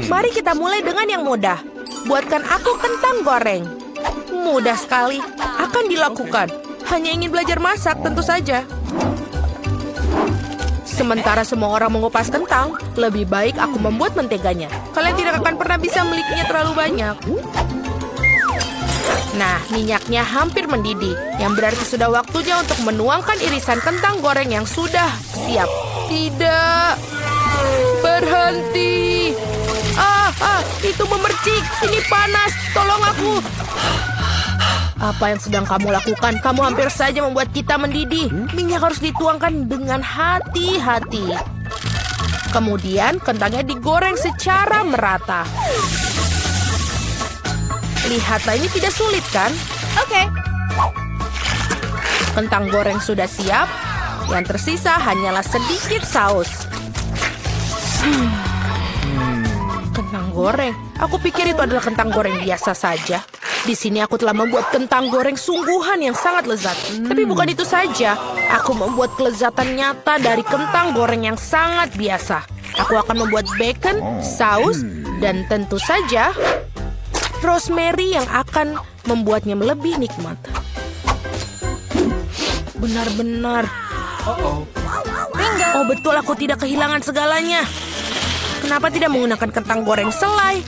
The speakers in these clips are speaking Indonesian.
Mari kita mulai dengan yang mudah. Buatkan aku kentang goreng. Mudah sekali. Akan dilakukan. Hanya ingin belajar masak, tentu saja. Sementara semua orang mengupas kentang, lebih baik aku membuat menteganya. Kalian tidak akan pernah bisa memilikinya terlalu banyak. Nah, minyaknya hampir mendidih, yang berarti sudah waktunya untuk menuangkan irisan kentang goreng yang sudah siap. Tidak. Berhenti. Itu memercik. Ini panas. Tolong aku. Apa yang sedang kamu lakukan? Kamu hampir saja membuat kita mendidih. Minyak harus dituangkan dengan hati-hati. Kemudian kentangnya digoreng secara merata. Lihatlah, ini tidak sulit kan? Oke. Kentang goreng sudah siap. Yang tersisa hanyalah sedikit saus. Kentang goreng. Aku pikir itu adalah kentang goreng biasa saja. Di sini aku telah membuat kentang goreng sungguhan yang sangat lezat. Tapi bukan itu saja. Aku membuat kelezatan nyata dari kentang goreng yang sangat biasa. Aku akan membuat bacon, saus, dan tentu saja rosemary yang akan membuatnya lebih nikmat. Benar-benar. Oh betul, aku tidak kehilangan segalanya. Kenapa tidak menggunakan kentang goreng selai?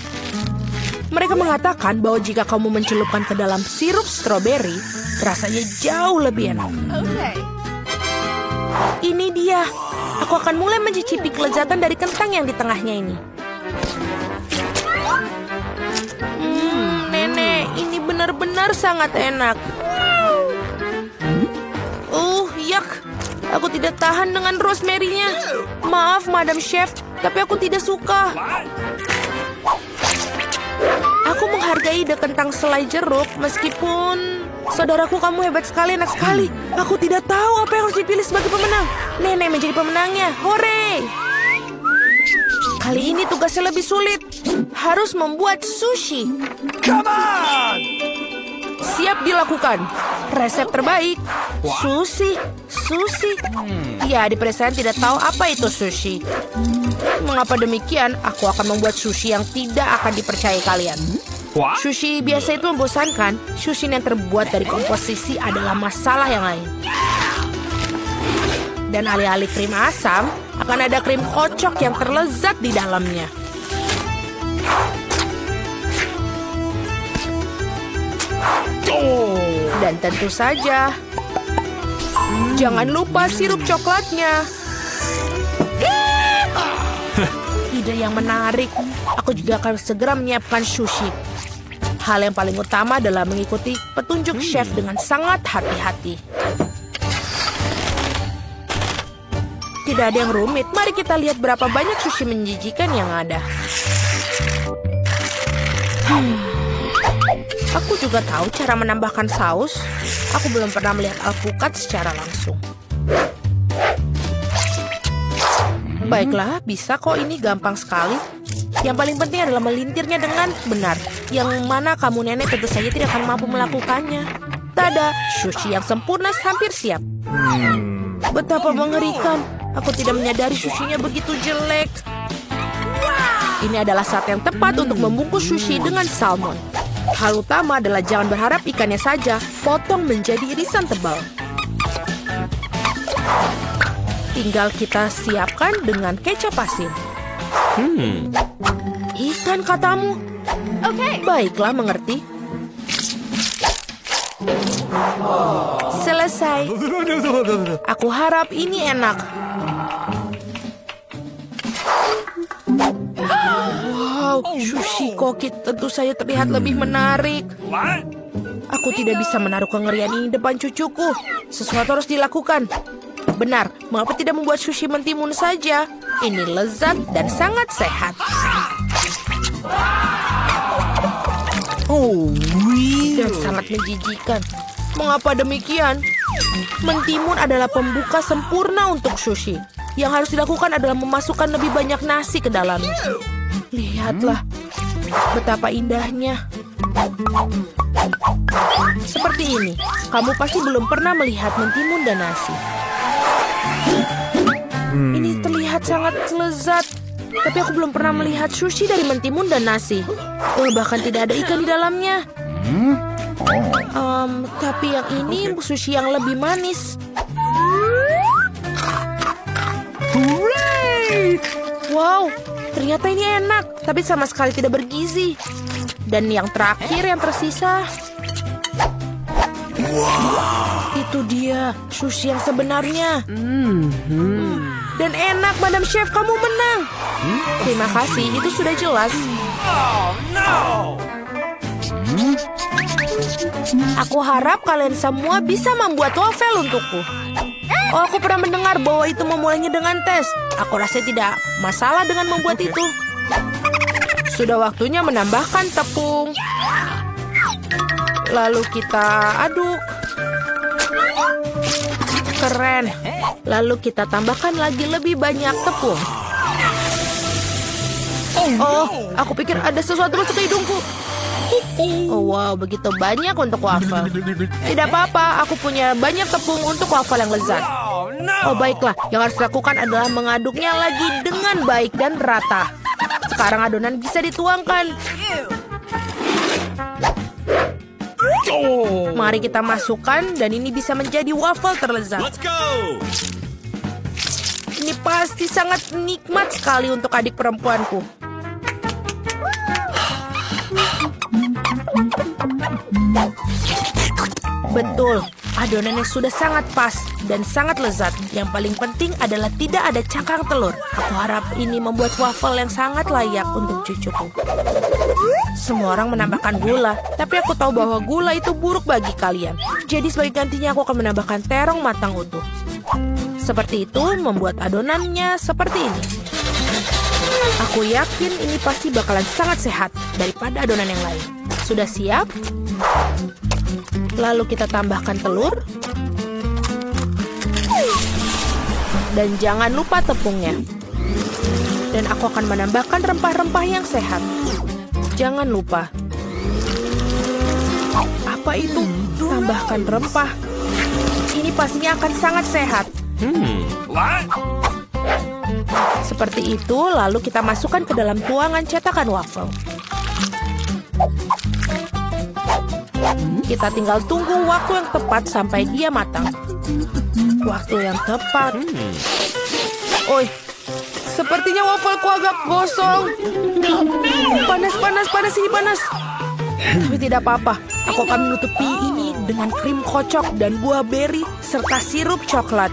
Mereka mengatakan bahwa jika kamu mencelupkan ke dalam sirup stroberi, rasanya jauh lebih enak. Ini dia. Aku akan mulai mencicipi kelezatan dari kentang yang di tengahnya ini. Nenek, ini benar-benar sangat enak. Yak. Aku tidak tahan dengan rosemary-nya. Maaf, Madam Chef, tapi aku tidak suka. Aku menghargai ide kentang selai jeruk, meskipun... Saudaraku, kamu hebat sekali, enak sekali. Aku tidak tahu apa yang harus dipilih sebagai pemenang. Nenek menjadi pemenangnya. Hore! Kali ini tugasnya lebih sulit. Harus membuat sushi. Come on! Siap dilakukan. Resep terbaik. Sushi. Ya, di pedesaan tidak tahu apa itu sushi. Mengapa demikian? Aku akan membuat sushi yang tidak akan dipercayai kalian. Sushi biasa itu membosankan. Sushi yang terbuat dari komposisi adalah masalah yang lain. Dan alih-alih krim asam, akan ada krim kocok yang terlezat di dalamnya. Dan tentu saja, jangan lupa sirup coklatnya. Ide yang menarik. Aku juga akan segera menyiapkan sushi. Hal yang paling utama adalah mengikuti petunjuk chef dengan sangat hati-hati. Tidak ada yang rumit. Mari kita lihat berapa banyak sushi menjijikan yang ada. Aku juga tahu cara menambahkan saus. Aku belum pernah melihat alpukat secara langsung. Baiklah, bisa kok, ini gampang sekali. Yang paling penting adalah melintirnya dengan benar. Yang mana kamu nenek tentu saja tidak akan mampu melakukannya. Tada, sushi yang sempurna hampir siap. Betapa mengerikan. Aku tidak menyadari sushinya begitu jelek. Ini adalah saat yang tepat untuk membungkus sushi dengan salmon. Hal utama adalah jangan berharap ikannya saja, potong menjadi irisan tebal. Tinggal kita siapkan dengan kecap asin. Ikan katamu? Oke. Baiklah, mengerti. Selesai. Aku harap ini enak. Wow, sushi koki tentu saja terlihat lebih menarik. Aku tidak bisa menaruh kengerian ini depan cucuku. Sesuatu harus dilakukan. Benar, mengapa tidak membuat sushi mentimun saja? Ini lezat dan sangat sehat. Dan sangat menjijikan. Mengapa demikian? Mentimun adalah pembuka sempurna untuk sushi. Yang harus dilakukan adalah memasukkan lebih banyak nasi ke dalamnya. Lihatlah, betapa indahnya. Seperti ini, kamu pasti belum pernah melihat mentimun dan nasi. Ini terlihat sangat lezat. Tapi aku belum pernah melihat sushi dari mentimun dan nasi. Bahkan tidak ada ikan di dalamnya. Tapi yang ini sushi yang lebih manis. Wow, ternyata ini enak, tapi sama sekali tidak bergizi. Dan yang terakhir yang tersisa. Itu dia, sushi yang sebenarnya. Dan enak, Madam Chef, kamu menang. Terima kasih, itu sudah jelas. Oh, no! Aku harap kalian semua bisa membuat waffle untukku. Oh, aku pernah mendengar bahwa itu memulainya dengan tes. Aku rasa tidak masalah dengan membuat itu. Sudah waktunya menambahkan tepung. Lalu kita aduk. Keren. Lalu kita tambahkan lagi lebih banyak tepung. Oh, aku pikir ada sesuatu masuk ke hidungku. Oh, wow, begitu banyak untuk waffle. Tidak apa-apa, aku punya banyak tepung untuk waffle yang lezat. Oh, baiklah, yang harus dilakukan adalah mengaduknya lagi dengan baik dan rata. Sekarang adonan bisa dituangkan. Mari kita masukkan dan ini bisa menjadi waffle terlezat. Ini pasti sangat nikmat sekali untuk adik perempuanku. Betul, adonannya sudah sangat pas dan sangat lezat. Yang paling penting adalah tidak ada cangkang telur. Aku harap ini membuat waffle yang sangat layak untuk cucuku. Semua orang menambahkan gula, tapi aku tahu bahwa gula itu buruk bagi kalian. Jadi sebagai gantinya aku akan menambahkan terong matang utuh. Seperti itu membuat adonannya seperti ini. Aku yakin ini pasti bakalan sangat sehat daripada adonan yang lain. Sudah siap? Lalu kita tambahkan telur. Dan jangan lupa tepungnya. Dan aku akan menambahkan rempah-rempah yang sehat. Jangan lupa. Apa itu? Tambahkan rempah. Ini pastinya akan sangat sehat. Seperti itu, lalu kita masukkan ke dalam tuangan cetakan waffle. Kita tinggal tunggu waktu yang tepat sampai dia matang. Waktu yang tepat. Oi, sepertinya waffleku agak gosong. Panas, ini panas. Tapi tidak apa-apa, aku akan menutupi ini dengan krim kocok dan buah beri serta sirup coklat.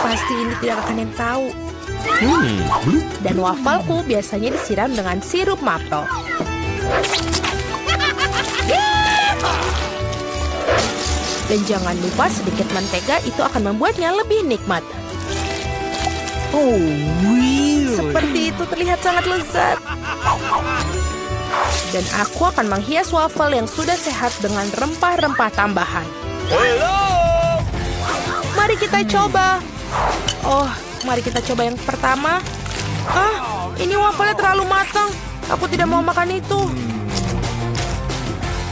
Pasti ini tidak akan yang tahu. Dan wafelku biasanya disiram dengan sirup maple. Dan jangan lupa sedikit mentega, itu akan membuatnya lebih nikmat. Oh, really? Seperti itu, terlihat sangat lezat. Dan aku akan menghias waffle yang sudah sehat dengan rempah-rempah tambahan. Hello! Mari kita coba. Oh, mari kita coba yang pertama. Ini wafelnya terlalu matang. Aku tidak mau makan itu.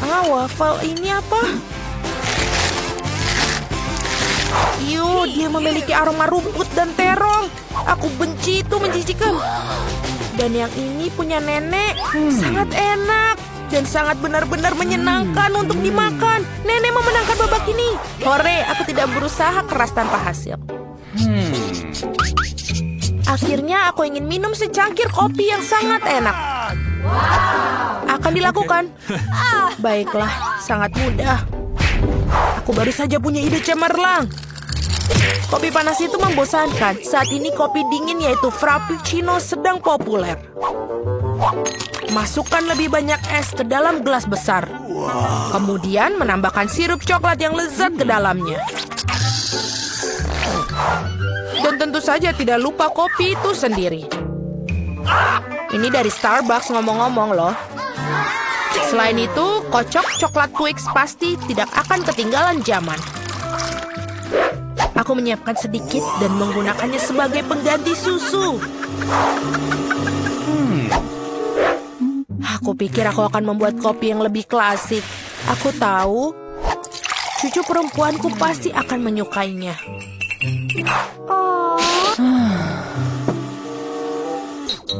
Waffle ini apa? Dia memiliki aroma rumput dan terong. Aku benci itu, menjijikan. Dan yang ini punya nenek. Sangat enak. Dan sangat benar-benar menyenangkan untuk dimakan. Nenek memenangkan babak ini. Hore, aku tidak berusaha keras tanpa hasil. Akhirnya aku ingin minum secangkir kopi yang sangat enak. Akan dilakukan. Baiklah, sangat mudah. Aku baru saja punya ide cemerlang. Kopi panas itu membosankan. Saat ini kopi dingin yaitu Frappuccino sedang populer. Masukkan lebih banyak es ke dalam gelas besar. Kemudian menambahkan sirup coklat yang lezat ke dalamnya. Dan tentu saja tidak lupa kopi itu sendiri. Ini dari Starbucks ngomong-ngomong loh. Selain itu, kocok coklat Twix pasti tidak akan ketinggalan zaman. Aku menyiapkan sedikit dan menggunakannya sebagai pengganti susu. Aku pikir aku akan membuat kopi yang lebih klasik. Aku tahu. Cucu perempuanku pasti akan menyukainya.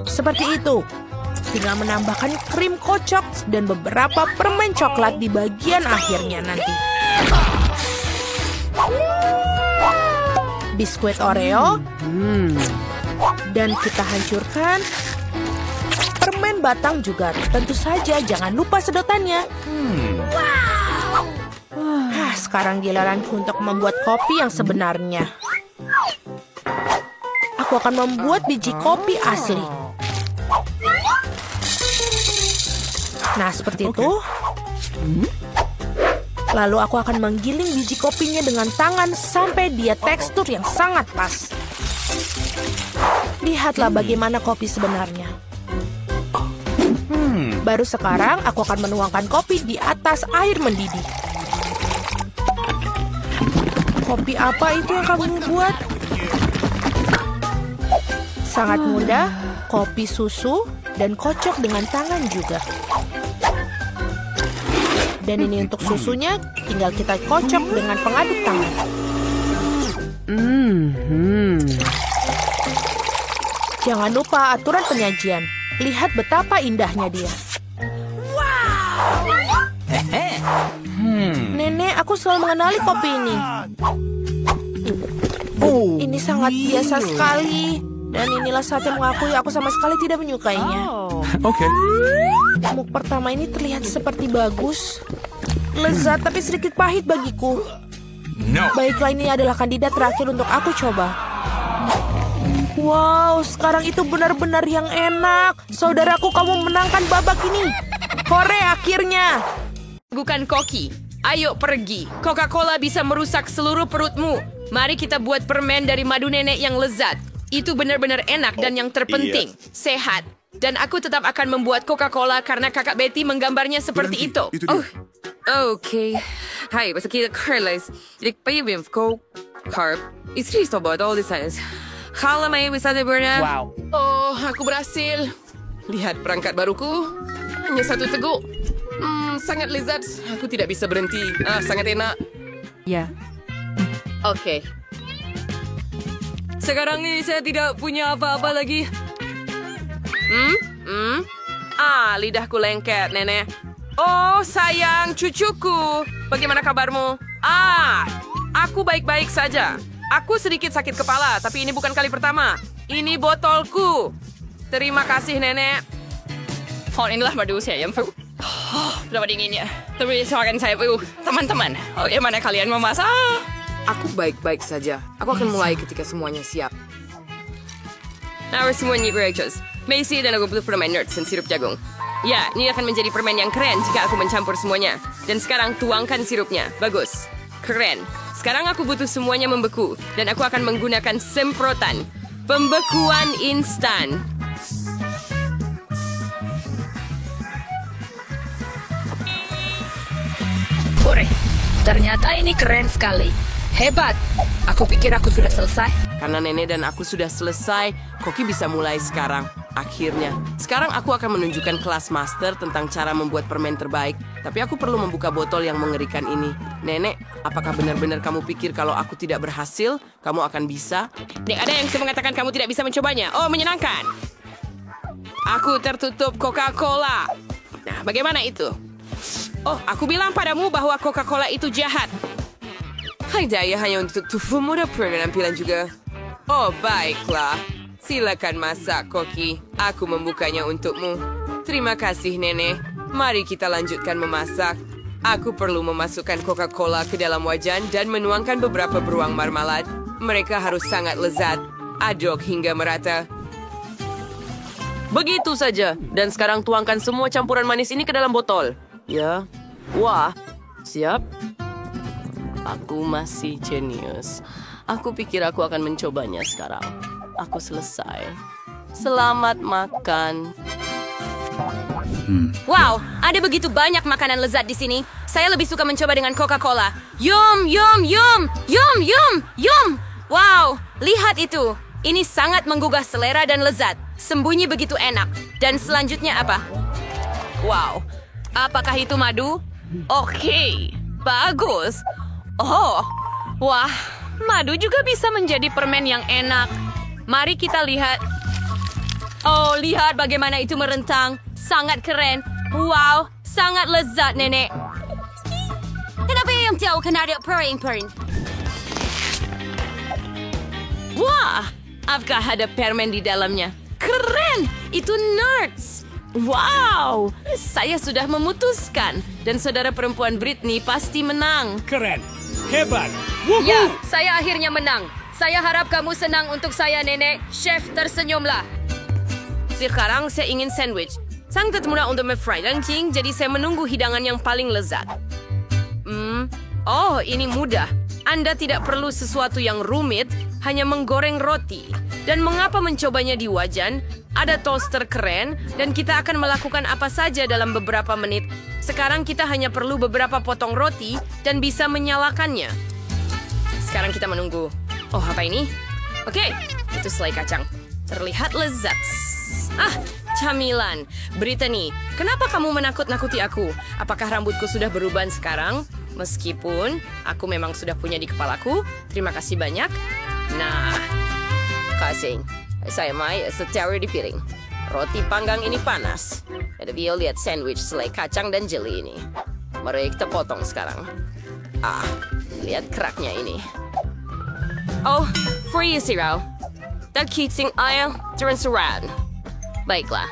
Seperti itu. Tinggal menambahkan krim kocok dan beberapa permen coklat di bagian akhirnya nanti. Biskuit Oreo. Dan kita hancurkan permen batang juga. Tentu saja jangan lupa sedotannya. Sekarang giliranku untuk membuat kopi yang sebenarnya. Aku akan membuat biji kopi asli. Nah, seperti itu. Lalu aku akan menggiling biji kopinya dengan tangan sampai dia tekstur yang sangat pas. Lihatlah bagaimana kopi sebenarnya. Baru sekarang aku akan menuangkan kopi di atas air mendidih. Kopi apa itu yang kamu buat? Sangat mudah, kopi susu dan kocok dengan tangan juga. Dan ini untuk susunya, tinggal kita kocok dengan pengaduk tangan. Jangan lupa aturan penyajian. Lihat betapa indahnya dia. Nenek, aku selalu mengenali kopi ini. Ini sangat biasa sekali. Dan inilah saat yang mengakui aku sama sekali tidak menyukainya. Muk pertama ini terlihat seperti bagus. Lezat tapi sedikit pahit bagiku. Baiklah, ini adalah kandidat terakhir untuk aku coba. Wow, sekarang itu benar-benar yang enak. Saudaraku, kamu menangkan babak ini. Hore, akhirnya. Bukan koki. Ayo pergi. Coca-Cola bisa merusak seluruh perutmu. Mari kita buat permen dari madu nenek yang lezat. Itu benar-benar enak dan yang terpenting, sehat. Dan aku tetap akan membuat Coca-Cola karena kakak Betty menggambarnya seperti itu. Oke. Hai, basta kita Carlos. Jadi payubim ko carb. Istri sobat all this is. Halo, may bisa diberna. Wow. Oh, aku berhasil. Lihat perangkat baruku. Hanya satu teguk. Sangat lezat. Aku tidak bisa berhenti. Sangat enak. Ya. Oke. Sekarang ini saya tidak punya apa-apa lagi. Lidahku lengket, nenek. Oh, sayang, cucuku. Bagaimana kabarmu? Aku baik-baik saja. Aku sedikit sakit kepala, tapi ini bukan kali pertama. Ini botolku. Terima kasih, nenek. Inilah madu saya yang berapa dinginnya. Tapi soalkan saya, teman-teman. Bagaimana kalian memasak? Aku baik-baik saja. Aku akan mulai ketika semuanya siap. Nah, semuanya breakfast. Macy dan aku butuh permen nuts dan sirup jagung. Ya, ini akan menjadi permen yang keren jika aku mencampur semuanya. Dan sekarang tuangkan sirupnya. Bagus. Keren. Sekarang aku butuh semuanya membeku. Dan aku akan menggunakan semprotan. Pembekuan instan. Hore, ternyata ini keren sekali. Hebat. Aku pikir aku sudah selesai. Karena nenek dan aku sudah selesai, Koki bisa mulai sekarang. Akhirnya. Sekarang aku akan menunjukkan kelas master tentang cara membuat permen terbaik. Tapi aku perlu membuka botol yang mengerikan ini. Nenek, apakah benar-benar kamu pikir kalau aku tidak berhasil, kamu akan bisa? Ada yang mengatakan kamu tidak bisa mencobanya. Oh, menyenangkan. Aku tertutup Coca-Cola. Nah, bagaimana itu? Oh, aku bilang padamu bahwa Coca-Cola itu jahat. Hai daya hanya untuk tubuhmu dan penampilan juga. Oh, baiklah. Silakan masak, Koki. Aku membukanya untukmu. Terima kasih, nenek. Mari kita lanjutkan memasak. Aku perlu memasukkan Coca-Cola ke dalam wajan dan menuangkan beberapa beruang marmalad. Mereka harus sangat lezat. Aduk hingga merata. Begitu saja. Dan sekarang tuangkan semua campuran manis ini ke dalam botol. Ya. Wah. Siap. Aku masih jenius. Aku pikir aku akan mencobanya sekarang. Aku selesai. Selamat makan. Wow, ada begitu banyak makanan lezat di sini. Saya lebih suka mencoba dengan Coca-Cola. Yum, yum, yum, yum, yum, yum. Wow, lihat itu. Ini sangat menggugah selera dan lezat. Sembunyi begitu enak. Dan selanjutnya apa? Wow, apakah itu madu? Oke, bagus. Oh, wah, madu juga bisa menjadi permen yang enak. Mari kita lihat. Oh, lihat bagaimana itu merentang. Sangat keren. Wow, sangat lezat, Nenek. Kenapa yang tahu kan ada permen? Wah, apakah ada permen di dalamnya? Keren! Itu nuts! Wow! Saya sudah memutuskan. Dan saudara perempuan Britney pasti menang. Keren. Hebat. Wuhu. Ya, saya akhirnya menang. Saya harap kamu senang untuk saya, Nenek. Chef, tersenyumlah. Sekarang saya ingin sandwich. Sangat mudah untuk me-fry dan king, jadi saya menunggu hidangan yang paling lezat. Oh, ini mudah. Anda tidak perlu sesuatu yang rumit, hanya menggoreng roti. Dan mengapa mencobanya di wajan? Ada toaster keren, dan kita akan melakukan apa saja dalam beberapa menit. Sekarang kita hanya perlu beberapa potong roti dan bisa menyalakannya. Sekarang kita menunggu. Oh, apa ini? Oke, itu selai kacang. Terlihat lezat. Ah, camilan. Brittany, kenapa kamu menakut-nakuti aku? Apakah rambutku sudah berubah sekarang? Meskipun aku memang sudah punya di kepalaku. Terima kasih banyak. Nah, kasih. Saya mai secara di piring. Roti panggang ini panas. Ada Vio lihat sandwich selai kacang dan jeli ini. Mari kita potong sekarang. Ah, lihat keraknya ini. Oh, free zero. Terkiting air, turun seran. Baiklah.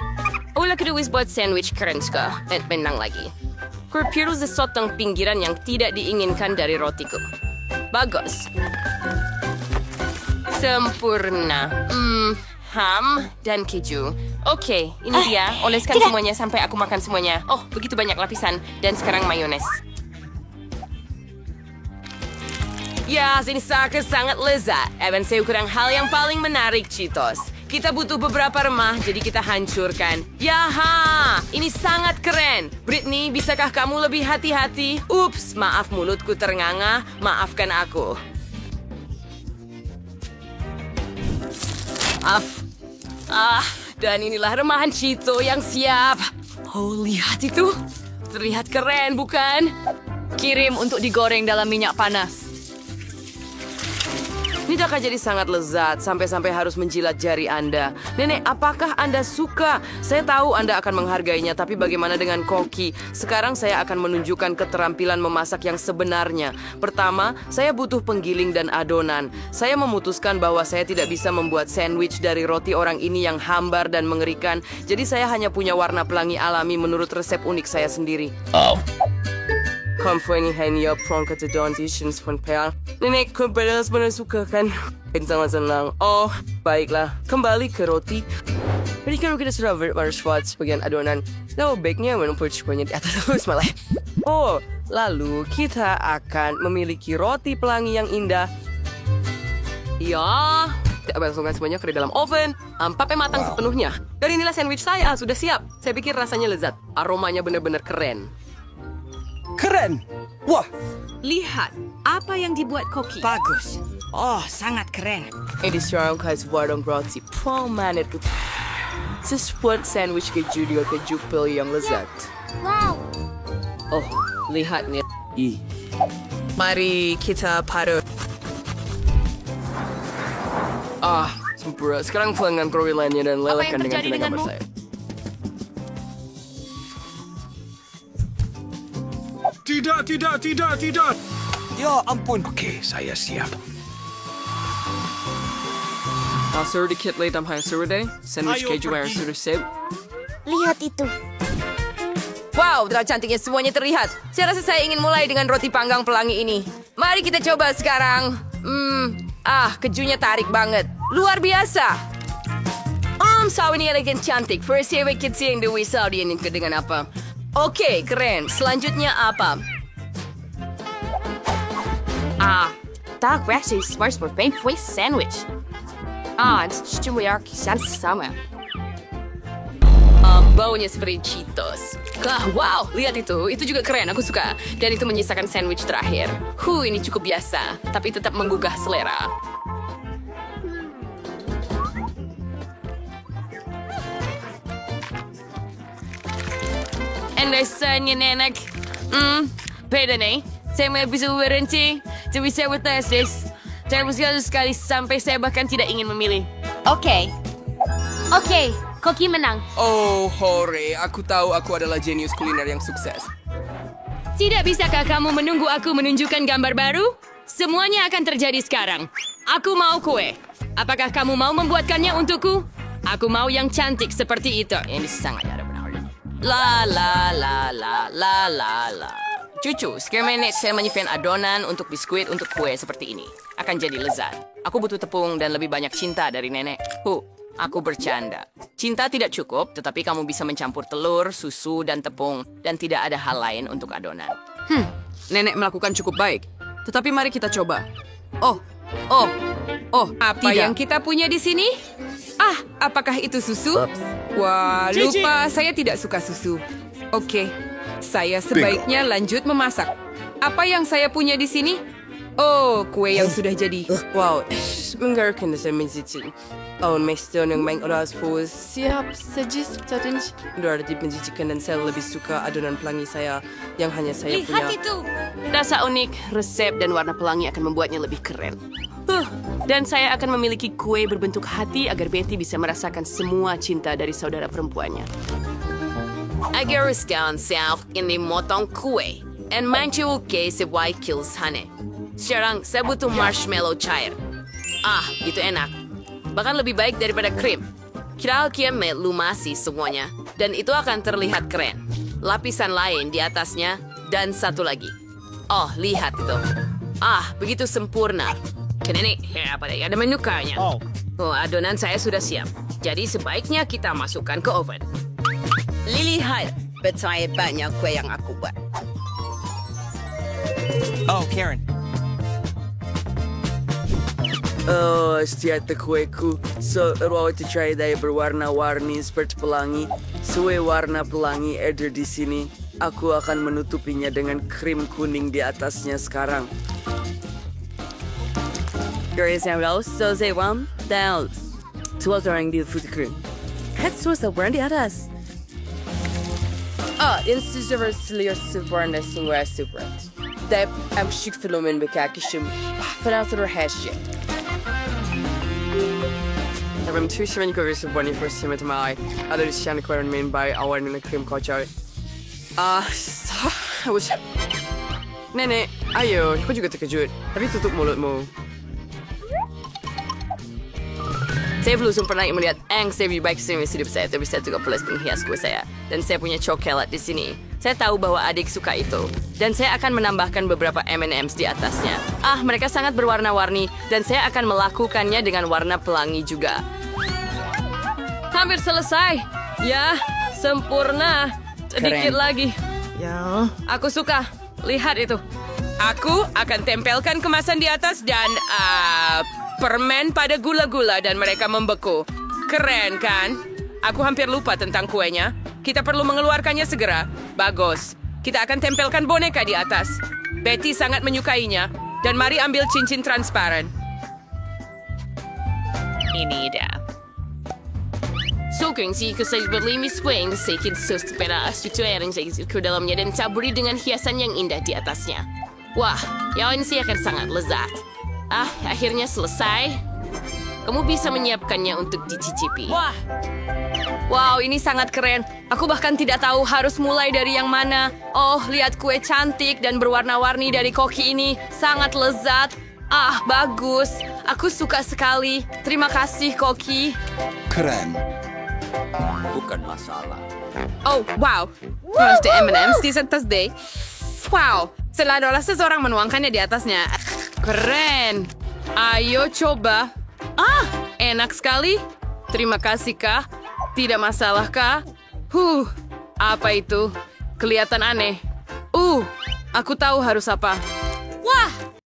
Ulah kedua buat sandwich keren suka. Dan menang lagi. Kurpiru sesuatu pinggiran yang tidak diinginkan dari rotiku. Bagus. Sempurna. Ham dan keju. Oke, ini dia. Oleskan semuanya sampai aku makan semuanya. Oh, begitu banyak lapisan. Dan sekarang mayones. Ya, ini sangat lezat. Evan, saya kurang hal yang paling menarik, Cheetos. Kita butuh beberapa remah, jadi kita hancurkan. Yaha, ini sangat keren. Britney, bisakah kamu lebih hati-hati? Ups, maaf mulutku ternganga. Maafkan aku. Dan inilah remahan Cheeto yang siap. Oh, lihat itu. Terlihat keren, bukan? Kirim untuk digoreng dalam minyak panas. Ini akan jadi sangat lezat, sampai-sampai harus menjilat jari Anda. Nenek, apakah Anda suka? Saya tahu Anda akan menghargainya, tapi bagaimana dengan koki? Sekarang saya akan menunjukkan keterampilan memasak yang sebenarnya. Pertama, saya butuh penggiling dan adonan. Saya memutuskan bahwa saya tidak bisa membuat sandwich dari roti orang ini yang hambar dan mengerikan, jadi saya hanya punya warna pelangi alami menurut resep unik saya sendiri. Kompo ini hanya perangkat auditions pun peal. Nenek, kau benar-benar suka kan? Sangat senang. Oh, baiklah. Kembali ke roti. Jadi kan kita sudah buat sebagian adonan. Lalu baiknya menumpuk semuanya di atas terus malah. Oh, lalu kita akan memiliki roti pelangi yang indah. Ya, kita masukkan semuanya ke dalam oven. Sampai matang sepenuhnya. Dan inilah sandwich saya, sudah siap. Saya pikir rasanya lezat. Aromanya benar-benar keren. Keren. Wah, Lihat, apa yang dibuat koki. Bagus. Oh, sangat keren. Ini seorang khas warung roti prominent. Sebuah sandwich keju dengan keju pil yang lezat. Wow. Oh, lihat nih. Mari kita padukan. Sempurna. Sekarang pelanggan krowilannya dan lelehkan dengan tenaga saya. Tidak. Ya ampun. Oke, saya siap. Suruh dikit late tambahan suruh deh. Sandwich Ayo, keju yang pergi. sudah siap. Lihat itu. Wow, betapa cantiknya semuanya terlihat. Saya rasa saya ingin mulai dengan roti panggang pelangi ini. Mari kita coba sekarang. Kejunya tarik banget. Luar biasa. Saw ini elegan cantik. First here we can see the whistle dia ini dengan apa. Oke, keren. Selanjutnya apa? Tak actually smells for painful sandwich. Cuma sama. Baunya seperti Cheetos. Wow, lihat itu. Itu juga keren, aku suka. Dan itu menyisakan sandwich terakhir. Ini cukup biasa, tapi tetap menggugah selera. And rasanya nenek. Beda nih. Saya mau bisa berhenti. Tapi saya bertes, saya sekali sampai saya bahkan tidak ingin memilih. Oke, Koki menang. Oh, hore. Aku tahu aku adalah jenius kuliner yang sukses. Tidak bisakah kamu menunggu aku menunjukkan gambar baru? Semuanya akan terjadi sekarang. Aku mau kue. Apakah kamu mau membuatkannya untukku? Aku mau yang cantik seperti itu. Ini sangat ada benar. La la la la la la la. Cucu, sekarang saya menyimpan adonan untuk biskuit untuk kue seperti ini. Akan jadi lezat. Aku butuh tepung dan lebih banyak cinta dari nenek. Aku bercanda. Cinta tidak cukup, tetapi kamu bisa mencampur telur, susu, dan tepung. Dan tidak ada hal lain untuk adonan. Nenek melakukan cukup baik. Tetapi mari kita coba. Apa yang kita punya di sini? Apakah itu susu? Wah, lupa. Saya tidak suka susu. Oke, saya sebaiknya lanjut memasak. Apa yang saya punya di sini? Oh, kue yang sudah jadi. Wow, menggerakkan saya menjijik. Oh, meester yang main oras pun siap sajis challenge. Udah menjijikkan dan saya lebih suka adonan pelangi saya yang hanya saya punya. Lihat itu. Rasa unik, resep, dan warna pelangi akan membuatnya lebih keren. Dan saya akan memiliki kue berbentuk hati agar Betty bisa merasakan semua cinta dari saudara perempuannya. Agar sekarang self ini motong kue. And mencuci sebuah kills hane. Sekarang saya butuh marshmallow cair. Itu enak. Bahkan lebih baik daripada krim. Kira-kira melumasi semuanya. Dan itu akan terlihat keren. Lapisan lain di atasnya. Dan satu lagi. Oh, lihat itu. Begitu sempurna. Ini ada menukanya. Adonan saya sudah siap. Jadi sebaiknya kita masukkan ke oven. Lihat, percaya banyak kue yang aku buat. Oh, Karen. Setiap kueku. Itu cair berwarna-warni seperti pelangi. Kue warna pelangi ada di sini. Aku akan menutupinya dengan krim kuning di atasnya sekarang. Di food cream. Warna di atas. Warna super. Dep am chic fenomen bekijken. Vanuit de hasje. Ik ben tussen ik weer zo bonnie voor ze met mij. Ada siya ko rin main by awan na cream kochay. Nenek, ayo, aku juga terkejut. Tapi tutup mulutmu. Saya belum pernah melihat saya lebih baik sih hidup saya, tapi saya juga plus penghias kue saya. Dan saya punya coklat di sini. Saya tahu bahwa adik suka itu. Dan saya akan menambahkan beberapa M&M's di atasnya. Mereka sangat berwarna-warni. Dan saya akan melakukannya dengan warna pelangi juga. Hampir selesai. Ya, sempurna. Sedikit lagi. Ya. Aku suka. Lihat itu. Aku akan tempelkan kemasan di atas dan permen pada gula-gula dan mereka membeku. Keren kan? Aku hampir lupa tentang kuenya. Kita perlu mengeluarkannya segera. Bagus. Kita akan tempelkan boneka di atas. Betty sangat menyukainya. Dan mari ambil cincin transparan. Ini dia. Sokong si saya berlimis kue yang sedikit sepeda strukturan ke dalamnya dan taburi dengan hiasan yang indah di atasnya. Wah, yang ini sih akan sangat lezat. Akhirnya selesai. Kamu bisa menyiapkannya untuk dicicipi. Wow, ini sangat keren. Aku bahkan tidak tahu harus mulai dari yang mana. Oh, lihat kue cantik dan berwarna-warni dari koki ini. Sangat lezat. Bagus. Aku suka sekali. Terima kasih, Koki. Keren. Bukan masalah. Oh, wow. Harus di M&M's di atas deh. Wow, seolah-olah seseorang menuangkannya di atasnya. Keren. Ayo coba. Enak sekali. Terima kasih, Kak. Tidak masalah, Kak. Apa itu? Kelihatan aneh. Aku tahu harus apa. Wah,